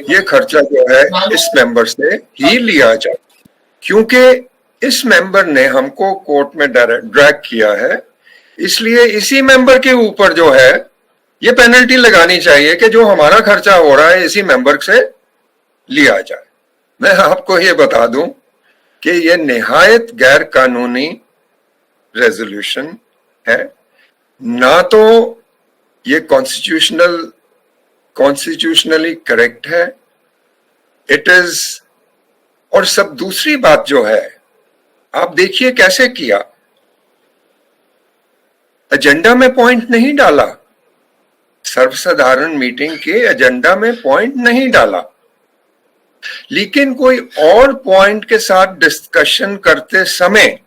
ये खर्चा जो है इस मेंबर से ही लिया जाए, क्योंकि इस मेंबर ने हमको कोर्ट में ड्रैग किया है, इसलिए इसी मेंबर के ऊपर जो है ये पेनल्टी लगानी चाहिए कि जो हमारा खर्चा हो रहा है इसी मेंबर से लिया जाए। मैं आपको ये बता दूं कि ये निहायत गैर कानूनी रेजोल्यूशन है, ना तो ये कॉन्स्टिट्यूशनली करेक्ट है, इट इज, और सब दूसरी बात जो है, आप देखिए कैसे किया, एजेंडा में पॉइंट नहीं डाला, सर्वसाधारण मीटिंग के एजेंडा में पॉइंट नहीं डाला, लेकिन कोई और पॉइंट के साथ डिस्कशन करते समय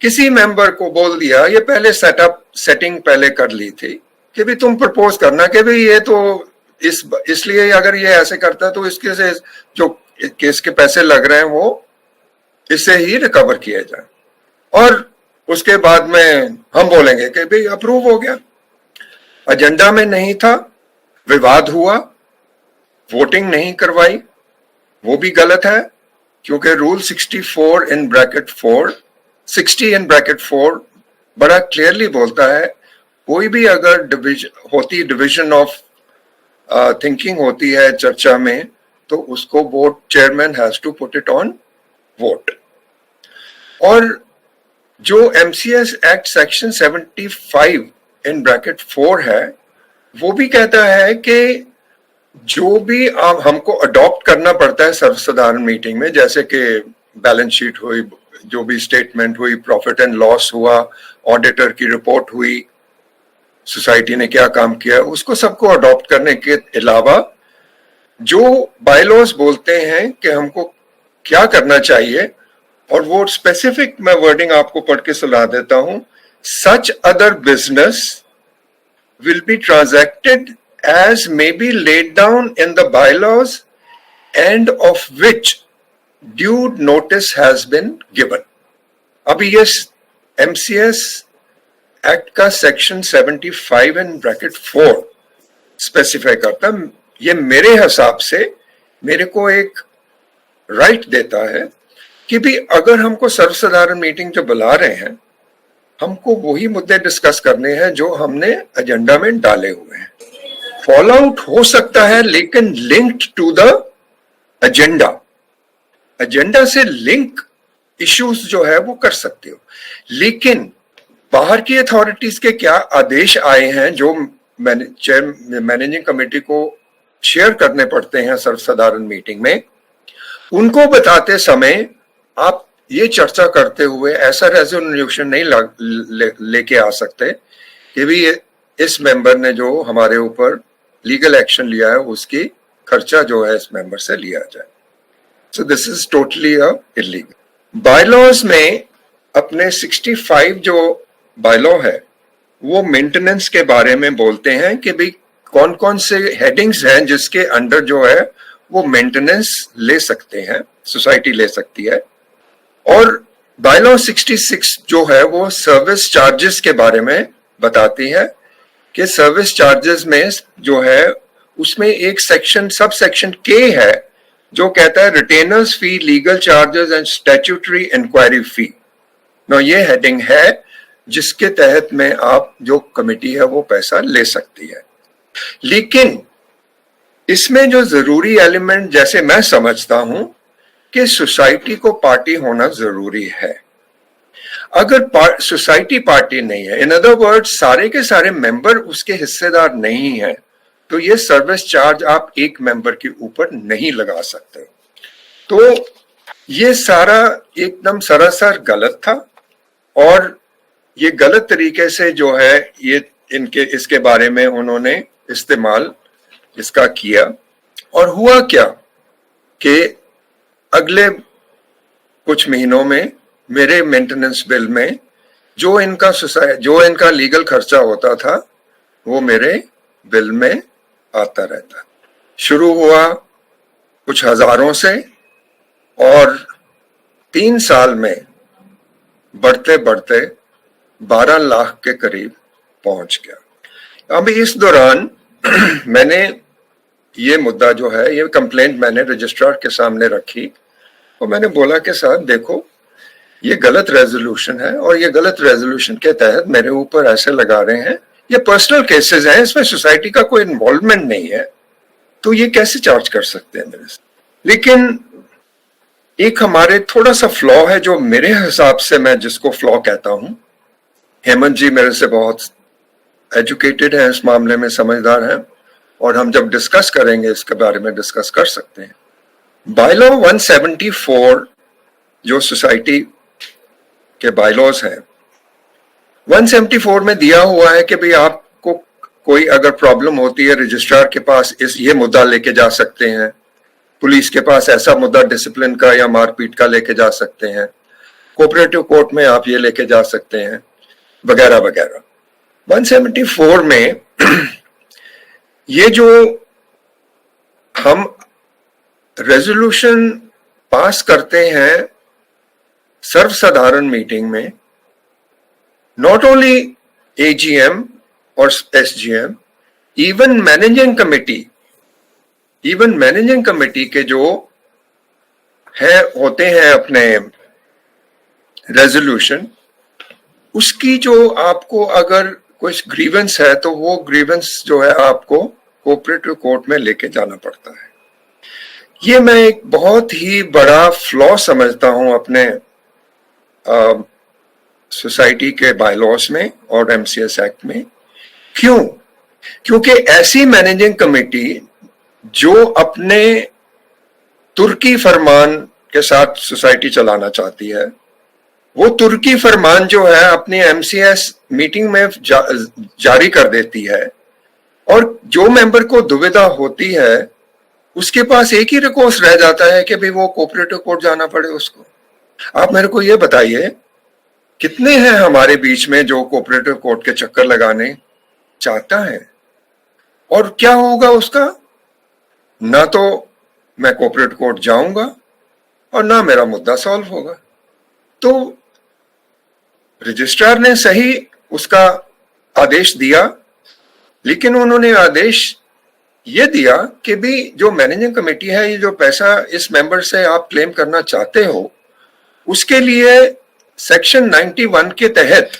किसी मेंबर को बोल दिया, ये पहले सेटिंग पहले कर ली थी कि भी तुम प्रपोज करना कि भी ये तो इसलिए अगर ये ऐसे करता है तो इसके से जो केस के पैसे लग रहे हैं वो इससे ही रिकवर किए जाए, और उसके बाद में हम बोलेंगे कि भाई अप्रूव हो गया। एजेंडा में नहीं था, विवाद हुआ, वोटिंग नहीं करवाई, वो भी गलत है, क्योंकि रूल 60 बड़ा क्लियरली बोलता है, कोई भी अगर डिवीजन ऑफ थिंकिंग होती है चर्चा में, तो उसको vote, chairman has to put it on vote. और जो MCS एक्ट सेक्शन 75(4) है, वो भी कहता है कि जो भी हमको अडॉप्ट करना पड़ता है सर्वसाधारण मीटिंग में, जैसे कि बैलेंस शीट हुई, जो भी स्टेटमेंट हुई, प्रॉफिट एंड लॉस हुआ, ऑडिटर की रिपोर्ट हुई, सोसाइटी ने क्या काम किया, उसको सबको अडॉप्ट करने के अलावा जो बायलॉज बोलते हैं कि हमको क्या करना चाहिए, और वो स्पेसिफिक मैं वर्डिंग आपको पढ़ के सुना देता हूं, such other business will be transacted as may be laid down in the bylaws and of which due notice has been given. अभी ये MCS एक्ट का सेक्शन 75 इन ब्रैकेट 4 स्पेसिफाई करता है। ये मेरे हिसाब से मेरे को एक राइट देता है कि भी अगर हमको सर्वसाधारण मीटिंग जो बुला रहे हैं, हमको वही मुद्दे डिस्कस करने हैं जो हमने एजेंडा में डाले हुए हैं। फॉल आउट हो सकता है लेकिन linked to the agenda, agenda से लिंक इश्यूज जो है वो कर सकते हो। लेकिन बाहर की अथॉरिटीज के क्या आदेश आए हैं जो मैनेजिंग कमेटी को शेयर करने पड़ते हैं सर्वसाधारण मीटिंग में, उनको बताते समय आप ये चर्चा करते हुए ऐसा रेजोल्यूशन नहीं लेके आ सकते कि भी इस मेंबर ने जो हमारे ऊपर लीगल एक्शन लिया है उसकी खर्चा जो है इस मेंबर से लिया जाए। So this is totally illegal. Bylaws में अपने 65 जो बायलॉ है वो मेंटेनेंस के बारे में बोलते हैं कि भाई कौन कौन से हेडिंग्स हैं जिसके अंडर जो है वो मेंटेनेंस ले सकते हैं, सोसाइटी ले सकती है। और बायलॉ 66 जो है वो सर्विस चार्जेस के बारे में बताती है कि सर्विस चार्जेस में जो है उसमें एक सेक्शन सब सेक्शन के है जो कहता है retainers fee, legal charges and statutory inquiry fee. ना ये हेडिंग है जिसके तहत में आप जो कमेटी है वो पैसा ले सकती है। लेकिन इसमें जो जरूरी एलिमेंट जैसे मैं समझता हूं कि सोसाइटी को पार्टी होना जरूरी है। अगर सोसाइटी पार्टी नहीं है, इन अदर वर्ड सारे के सारे मेंबर उसके हिस्सेदार नहीं है, तो ये सर्विस चार्ज आप एक मेंबर के ऊपर नहीं लगा सकते। तो ये सारा एकदम सरासर गलत था और ये गलत तरीके से जो है ये इसके बारे में उन्होंने इस्तेमाल इसका किया। और हुआ क्या कि अगले कुछ महीनों में मेरे मेंटेनेंस बिल में जो इनका लीगल खर्चा होता था वो मेरे बिल में आता रहता। शुरू हुआ कुछ हजारों से और 3 साल में बढ़ते बढ़ते 12 लाख के करीब पहुंच गया। अब इस दौरान मैंने ये मुद्दा जो है ये कंप्लेंट मैंने रजिस्ट्रार के सामने रखी और मैंने बोला कि साहब देखो ये गलत रेजोल्यूशन है और ये गलत रेजोल्यूशन के तहत मेरे ऊपर ऐसे लगा रहे हैं, ये पर्सनल केसेस हैं, इसमें सोसाइटी का कोई इन्वॉल्वमेंट नहीं है, तो ये कैसे चार्ज कर सकते हैं मेरे से। लेकिन एक हमारे थोड़ा सा फ्लॉ है जो मेरे हिसाब से मैं जिसको फ्लॉ कहता हूं, हेमंत जी मेरे से बहुत एजुकेटेड है इस मामले में, समझदार है और हम जब डिस्कस करेंगे इसके बारे में डिस्कस कर सकते हैं। बायलॉ 174 जो सोसाइटी के बायलॉज हैं 174 में दिया हुआ है कि भाई आपको कोई अगर प्रॉब्लम होती है रजिस्ट्रार के पास ये मुद्दा लेके जा सकते हैं, पुलिस के पास ऐसा मुद्दा डिसिप्लिन का या मारपीट का लेके जा सकते हैं, कोऑपरेटिव कोर्ट में आप ये लेके जा सकते हैं वगैरह वगैरह। 174 में ये जो हम रेजोल्यूशन पास करते हैं सर्वसाधारण मीटिंग में, नॉट ओनली एजीएम और एसजीएम, इवन मैनेजिंग कमेटी के जो है होते हैं अपने रेजोल्यूशन, उसकी जो आपको अगर कुछ ग्रीवेंस है तो वो ग्रीवेंस जो है आपको कोऑपरेटिव कोर्ट में लेके जाना पड़ता है। ये मैं एक बहुत ही बड़ा फ्लॉ समझता हूं अपने सोसाइटी के बायलॉज में और एमसीएस एक्ट में। क्यों? क्योंकि ऐसी मैनेजिंग कमेटी जो अपने तुर्की फरमान के साथ सोसाइटी चलाना चाहती है, वो तुर्की फरमान जो है अपनी एमसीएस मीटिंग में जारी कर देती है और जो मेंबर को दुविधा होती है उसके पास एक ही रिकोर्स रह जाता है कि भाई वो कोऑपरेटिव कोर्ट जाना पड़े उसको। आप मेरे को ये बताइए, कितने हैं हमारे बीच में जो कोऑपरेटिव कोर्ट के चक्कर लगाने चाहता है, और क्या होगा उसका? ना तो मैं कोऑपरेटिव कोर्ट जाऊंगा और ना मेरा मुद्दा सॉल्व होगा। तो रजिस्ट्रार ने सही उसका आदेश दिया, लेकिन उन्होंने आदेश ये दिया कि भी जो मैनेजिंग कमेटी है, ये जो पैसा इस मेंबर से आप क्लेम करना चाहते हो, उसके लिए सेक्शन 91 के तहत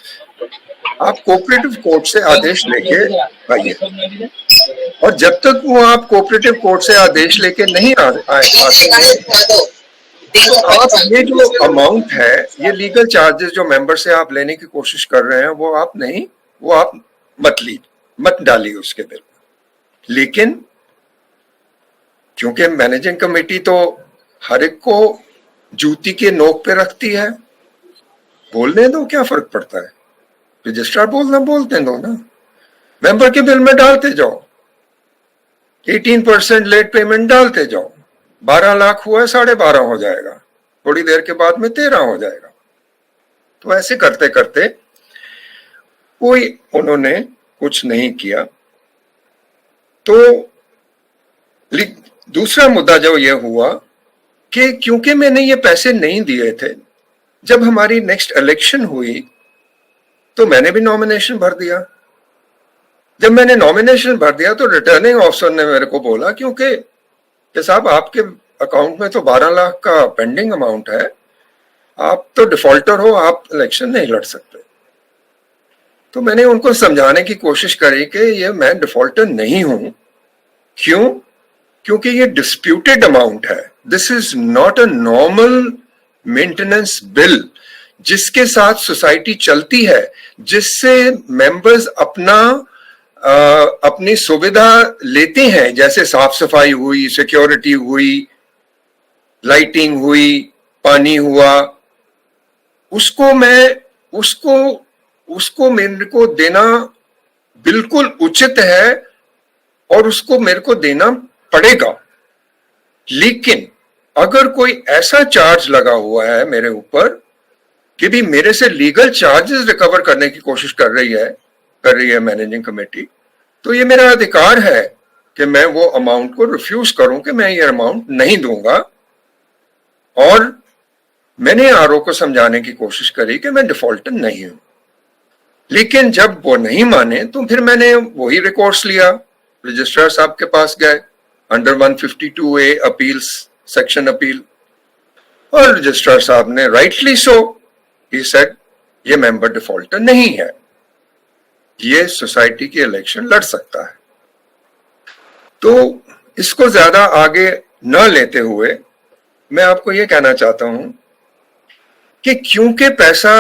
आप कोऑपरेटिव कोर्ट से आदेश लेके आइए, और जब तक वो आप कोऑपरेटिव कोर्ट से आदेश लेके नहीं आते हैं, आप ये जो अमाउंट है, ये लीगल चार्जेस जो मेंबर से आप लेने की कोशिश कर रहे हैं, वो आप मत डालिए उसके बिल में। लेकिन क्योंकि मैनेजिंग कमेटी तो हर एक को जूती के नोक पे रखती है, बोलने दो, क्या फर्क पड़ता है? रजिस्ट्रार बोलते दो ना, मेंबर के बिल में डालते जाओ, 18% लेट पेमेंट डालते जाओ, 12 लाख हुआ है, 12.5 हो जाएगा, थोड़ी देर के बाद में 13 हो जाएगा। तो ऐसे करते करते उन्होंने कुछ नहीं किया। तो दूसरा मुद्दा जो ये हुआ कि क्योंकि मैंने ये पैसे नहीं दिए थे, जब हमारी नेक्स्ट इलेक्शन हुई तो मैंने भी नॉमिनेशन भर दिया। जब मैंने नॉमिनेशन भर दिया तो रिटर्निंग ऑफिसर ने मेरे को बोला, क्योंकि साहब आपके अकाउंट में तो 12 लाख का पेंडिंग अमाउंट है, आप तो डिफॉल्टर हो, आप इलेक्शन नहीं लड़ सकते। तो मैंने उनको समझाने की कोशिश करी कि ये मैं डिफॉल्टर नहीं हूं। क्यों? क्योंकि ये डिस्प्यूटेड अमाउंट है। This is not a normal maintenance bill जिसके साथ सोसाइटी चलती है, जिससे मेंबर्स अपनी सुविधा लेते हैं, जैसे साफ सफाई हुई, सिक्योरिटी हुई, लाइटिंग हुई, पानी हुआ, उसको मेरे को देना बिल्कुल उचित है और उसको मेरे को देना पड़ेगा। लेकिन अगर कोई ऐसा चार्ज लगा हुआ है मेरे ऊपर कि भी मेरे से लीगल चार्जेस रिकवर करने की कोशिश कर रही है मैनेजिंग कमेटी, तो ये मेरा अधिकार है कि मैं वो अमाउंट को रिफ्यूज करूं कि मैं ये अमाउंट नहीं दूंगा। और मैंने आरओ को समझाने की कोशिश करी कि मैं डिफॉल्टर नहीं हूं, लेकिन जब वो नहीं माने तो फिर मैंने वही रिकॉर्ड्स लिया, रजिस्ट्रार साहब के पास गए, under 152A appeals, section appeal, और रजिस्ट्रार साहब ने राइटली सो ही सेड ये मेंबर डिफॉल्टर नहीं है, ये सोसाइटी की इलेक्शन लड़ सकता है। तो इसको ज्यादा आगे न लेते हुए मैं आपको ये कहना चाहता हूं कि क्योंकि पैसा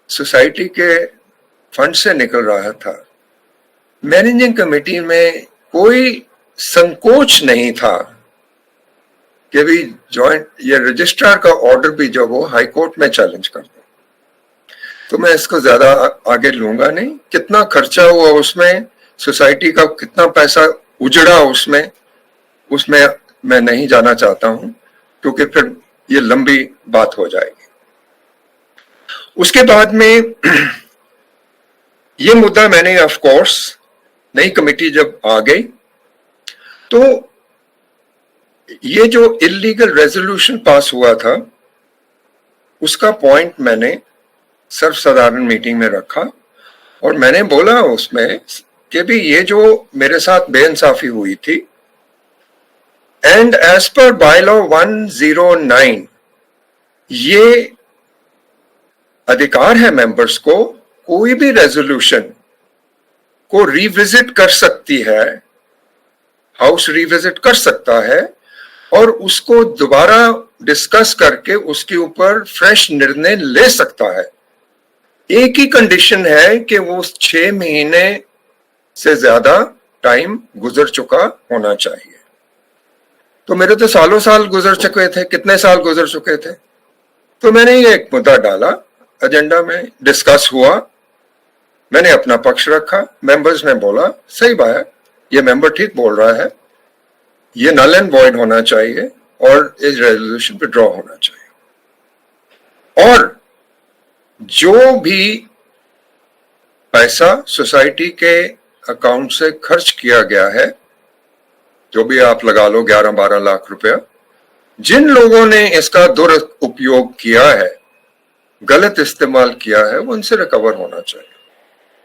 सोसाइटी के फंड से निकल रहा था, मैनेजिंग कमेटी में कोई संकोच नहीं था कि भी जॉइंट ये रजिस्ट्रार का ऑर्डर भी जो वो हाई कोर्ट में चैलेंज कर दो। तो मैं इसको ज्यादा आगे लूंगा नहीं। कितना खर्चा हुआ उसमें, सोसाइटी का कितना पैसा उजड़ा उसमें मैं नहीं जाना चाहता हूं, क्योंकि फिर ये लंबी बात हो जाएगी। उसके बाद में ये मुद्दा मैंने ऑफ कोर्स नई कमेटी जब आ गई तो ये जो इलीगल रेजोल्यूशन पास हुआ था उसका पॉइंट मैंने सर्वसाधारण मीटिंग में रखा और मैंने बोला उसमें कि भी ये जो मेरे साथ बेइंसाफी हुई थी, एंड एज पर बायलॉ 109 ये अधिकार है मेंबर्स को, कोई भी रेजोल्यूशन को रिविजिट कर सकती है, हाउस रिविजिट कर सकता है और उसको दोबारा डिस्कस करके उसके ऊपर फ्रेश निर्णय ले सकता है। एक ही कंडीशन है कि वो 6 महीने से ज्यादा टाइम गुजर चुका होना चाहिए। तो मेरे तो सालों साल गुजर चुके थे, कितने साल गुजर चुके थे। तो मैंने ये एक मुद्दा डाला एजेंडा में, डिस्कस हुआ, मैंने अपना पक्ष रखा, मेंबर्स ने बोला सही बात है, ये मेंबर ठीक बोल रहा है, ये नल एंड वॉइड होना चाहिए और इस रेजोल्यूशन विड्रॉ होना चाहिए। और जो भी पैसा सोसाइटी के अकाउंट से खर्च किया गया है, जो भी आप लगा लो 11-12 लाख रुपया, जिन लोगों ने इसका दुरुपयोग किया है, गलत इस्तेमाल किया है, वो उनसे रिकवर होना चाहिए।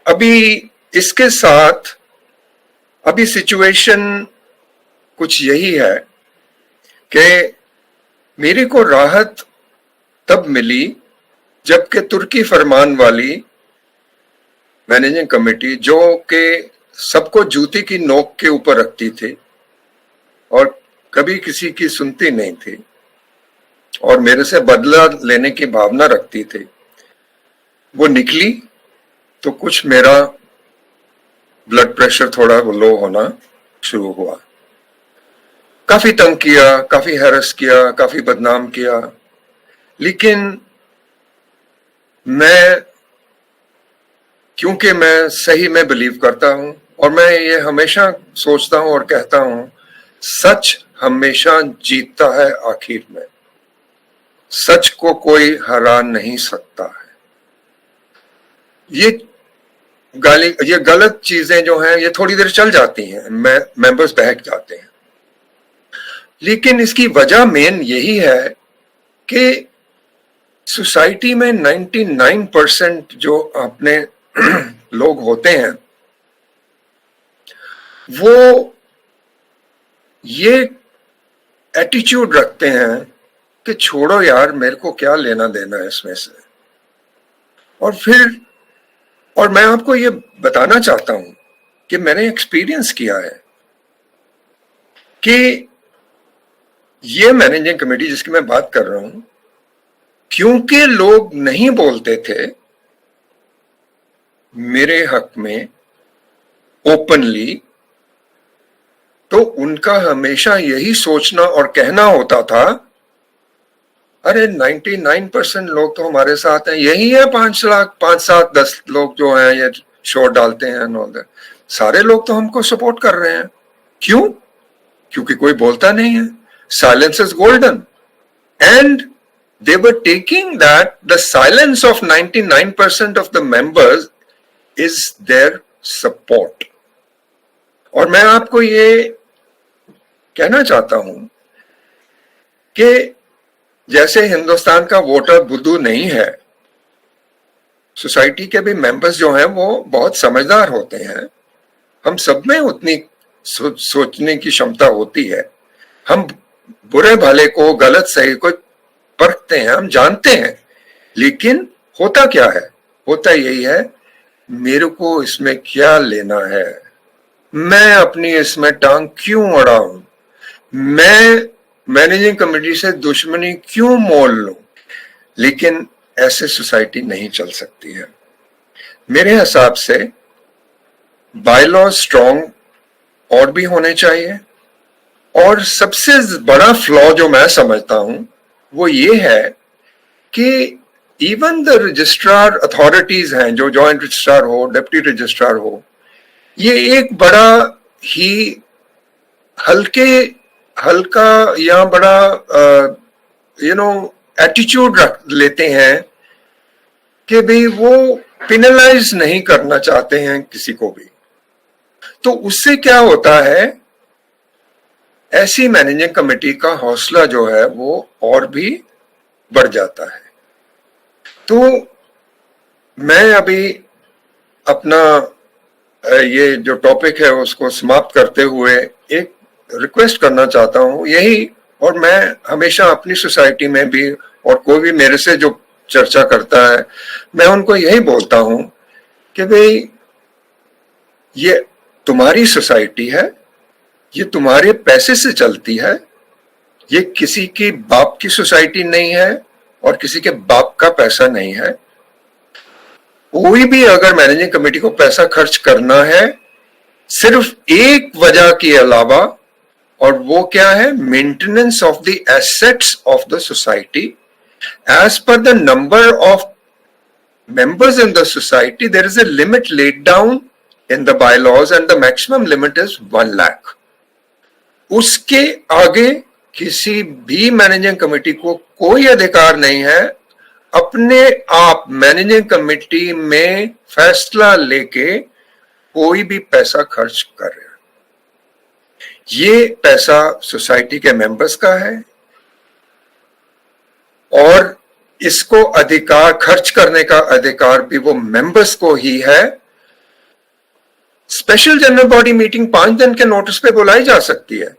अभी इसके साथ अभी सिचुएशन कुछ यही है कि मेरे को राहत तब मिली जबकि तुर्की फरमान वाली मैनेजिंग कमेटी, जो कि सबको जूती की नोक के ऊपर रखती थी और कभी किसी की सुनती नहीं थी और मेरे से बदला लेने की भावना रखती थी, वो निकली तो कुछ मेरा ब्लड प्रेशर थोड़ा लो होना शुरू हुआ। काफी तंग किया, काफी हैरस किया, काफी बदनाम किया, लेकिन क्योंकि मैं सही में बिलीव करता हूं और मैं ये हमेशा सोचता हूं और कहता हूं, सच हमेशा जीतता है आखिर में, सच को कोई हरा नहीं सकता है। ये गलत चीजें जो हैं ये थोड़ी देर चल जाती हैं, मेंबर्स बहक जाते हैं, लेकिन इसकी वजह मेन यही है कि सोसाइटी में 99% जो अपने लोग होते हैं वो ये एटीट्यूड रखते हैं कि छोड़ो यार, मेरे को क्या लेना देना है इसमें से। और मैं आपको ये बताना चाहता हूं कि मैंने एक्सपीरियंस किया है कि ये मैनेजिंग कमेटी जिसकी मैं बात कर रहा हूं, क्योंकि लोग नहीं बोलते थे मेरे हक में ओपनली, तो उनका हमेशा यही सोचना और कहना होता था, अरे 99% लोग तो हमारे साथ हैं, यही है 5 लाख 5, 7, 10 लोग जो हैं ये शोर डालते हैं, सारे लोग तो हमको सपोर्ट कर रहे हैं। क्यों? क्योंकि कोई बोलता नहीं है। Silence is golden and they were taking that the silence of 99% of the members is their support। और मैं आपको ये कहना चाहता हूं कि जैसे हिंदुस्तान का वोटर बुद्धू नहीं है, सोसाइटी के भी मेंबर्स जो हैं वो बहुत समझदार होते हैं। हम सब में उतनी सोचने की क्षमता होती है, हम बुरे भले को, गलत सही को परखते हैं, हम जानते हैं, लेकिन होता क्या है? होता यही है, मेरे को इसमें क्या लेना है, मैं अपनी इसमें टांग क्यों अड़ाऊं, मैं मैनेजिंग कमेटी से दुश्मनी क्यों मोल लूं। लेकिन ऐसे सोसाइटी नहीं चल सकती है। मेरे हिसाब से बायलॉ स्ट्रॉन्ग और भी होने चाहिए, और सबसे बड़ा फ्लॉ जो मैं समझता हूं वो ये है कि इवन द रजिस्ट्रार अथॉरिटीज हैं, जो जॉइंट रजिस्ट्रार हो, डिप्टी रजिस्ट्रार हो, ये एक बड़ा ही हल्का या बड़ा एटीट्यूड रख लेते हैं कि भाई वो पिनलाइज नहीं करना चाहते हैं किसी को भी। तो उससे क्या होता है, ऐसी मैनेजिंग कमेटी का हौसला जो है वो और भी बढ़ जाता है। तो मैं अभी अपना ये जो टॉपिक है उसको समाप्त करते हुए एक रिक्वेस्ट करना चाहता हूं यही, और मैं हमेशा अपनी सोसाइटी में भी और कोई भी मेरे से जो चर्चा करता है, मैं उनको यही बोलता हूं कि भाई ये तुम्हारी सोसाइटी है, ये तुम्हारे पैसे से चलती है, ये किसी की बाप की सोसाइटी नहीं है और किसी के बाप का पैसा नहीं है। कोई भी अगर मैनेजिंग कमेटी को पैसा खर्च करना है सिर्फ एक वजह के अलावा, और वो क्या है, maintenance of the assets of the society as per the number of members in the society. There is a limit laid down in the bylaws and the maximum limit is 1 lakh. उसके आगे किसी भी managing committee को कोई अधिकार नहीं है अपने आप मैनेजिंग कमेटी में फैसला लेके कोई भी पैसा खर्च कर रहे हैं। ये पैसा सोसाइटी के मेंबर्स का है और इसको अधिकार, खर्च करने का अधिकार भी वो मेंबर्स को ही है। स्पेशल जनरल बॉडी मीटिंग 5 दिन के नोटिस पे बुलाई जा सकती है।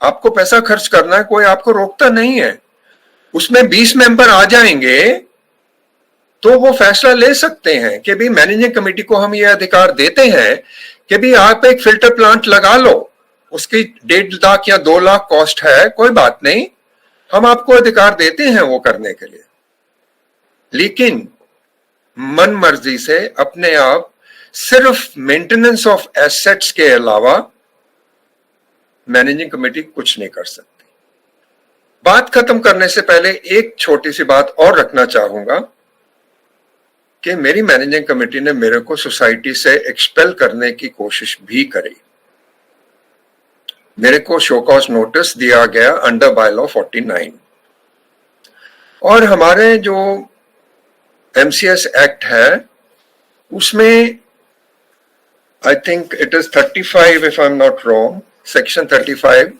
आपको पैसा खर्च करना है, कोई आपको रोकता नहीं है। उसमें 20 मेंबर आ जाएंगे तो वो फैसला ले सकते हैं कि भी मैनेजिंग कमेटी को हम ये अधिकार देते हैं कि भी आप एक फिल्टर प्लांट लगा लो, उसकी 1.5 लाख या 2 लाख कॉस्ट है, कोई बात नहीं, हम आपको अधिकार देते हैं वो करने के लिए। लेकिन मन मर्जी से अपने आप सिर्फ मेंटेनेंस ऑफ एसेट्स के अलावा मैनेजिंग कमेटी कुछ नहीं कर सकती। बात खत्म करने से पहले एक छोटी सी बात और रखना चाहूंगा कि मेरी मैनेजिंग कमेटी ने मेरे को सोसाइटी से एक्सपेल करने की कोशिश भी करी। मेरे को शो कॉज नोटिस दिया गया अंडर बाय लॉ 49 और हमारे जो एमसीएस एक्ट है उसमें I think it is 35 if I am not wrong, section 35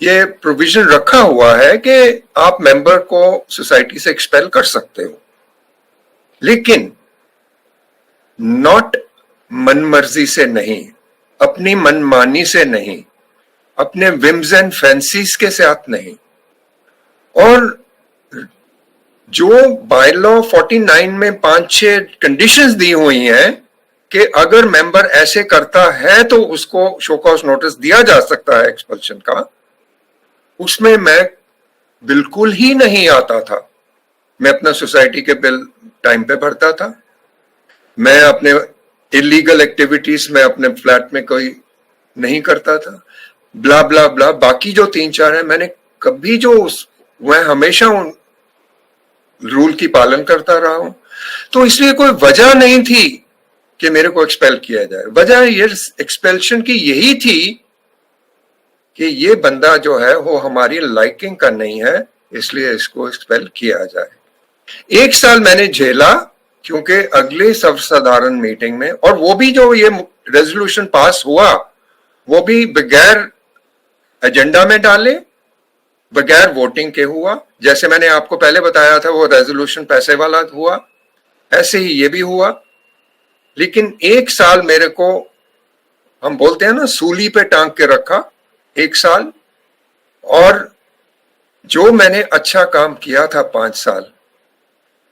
ये प्रोविजन रखा हुआ है कि आप मेंबर को सोसाइटी से एक्सपेल कर सकते हो, लेकिन नॉट मनमर्जी से नहीं, अपनी मनमानी से नहीं, अपने विम्स एंड फैंसीज के साथ नहीं। और जो बायलॉ 49 में 5-6 कंडीशंस दी हुई हैं कि अगर मेंबर ऐसे करता है तो उसको शो कॉज नोटिस दिया जा सकता है एक्सपल्शन का, उसमें मैं बिल्कुल ही नहीं आता था। मैं अपना सोसाइटी के बिल टाइम पे भरता था, मैं अपने इलीगल एक्टिविटीज में अपने फ्लैट में कोई नहीं करता था, ब्ला ब्ला ब्ला। बाकी जो 3-4 है मैंने कभी मैं हमेशा उन रूल की पालन करता रहा हूं, तो इसलिए कोई वजह नहीं थी कि मेरे को एक्सपेल किया जाए। वजह ये एक्सपेल्शन की यही थी कि ये बंदा जो है वो हमारी लाइकिंग का नहीं है, इसलिए इसको एक्सपेल किया जाए। 1 साल मैंने झेला क्योंकि अगले सर्वसाधारण मीटिंग में, और वो भी जो ये रेजोल्यूशन पास हुआ वो भी बगैर एजेंडा में डाले, बगैर वोटिंग के हुआ। जैसे मैंने आपको पहले बताया था वो रेजोल्यूशन पैसे वाला हुआ, ऐसे ही ये भी हुआ। लेकिन 1 साल मेरे को, हम बोलते हैं ना, सूली पे टांग के रखा 1 साल। और जो मैंने अच्छा काम किया था 5 साल,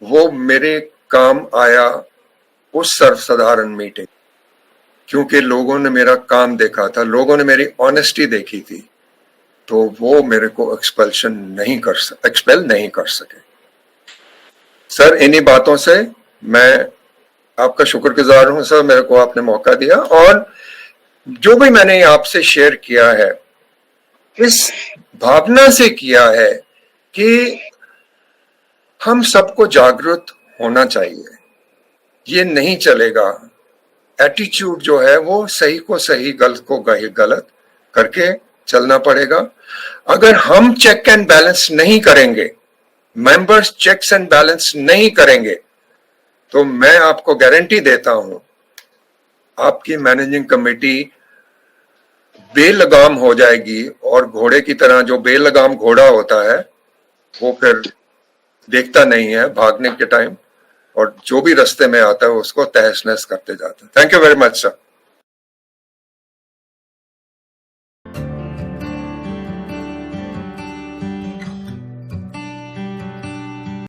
वो मेरे काम आया उस सर्वसाधारण मीटिंग, क्योंकि लोगों ने मेरा काम देखा था, लोगों ने मेरी ऑनेस्टी देखी थी, तो वो मेरे को एक्सपेल नहीं कर सके। सर, इन्हीं बातों से मैं आपका शुक्रगुजार हूं सर, मेरे को आपने मौका दिया, और जो भी मैंने आपसे शेयर किया है इस भावना से किया है कि हम सबको जागरूक होना चाहिए। ये नहीं चलेगा, एटीट्यूड जो है वो सही को सही, गलत को गलत करके चलना पड़ेगा। अगर हम चेक एंड बैलेंस नहीं करेंगे, मेंबर्स चेक्स एंड बैलेंस नहीं करेंगे, तो मैं आपको गारंटी देता हूं आपकी मैनेजिंग कमेटी बेलगाम हो जाएगी, और घोड़े की तरह जो बेलगाम घोड़ा होता है वो फिर देखता नहीं है भागने के टाइम, और जो भी रास्ते में आता है उसको तहस नहस करते जाता है। Thank you very much sir.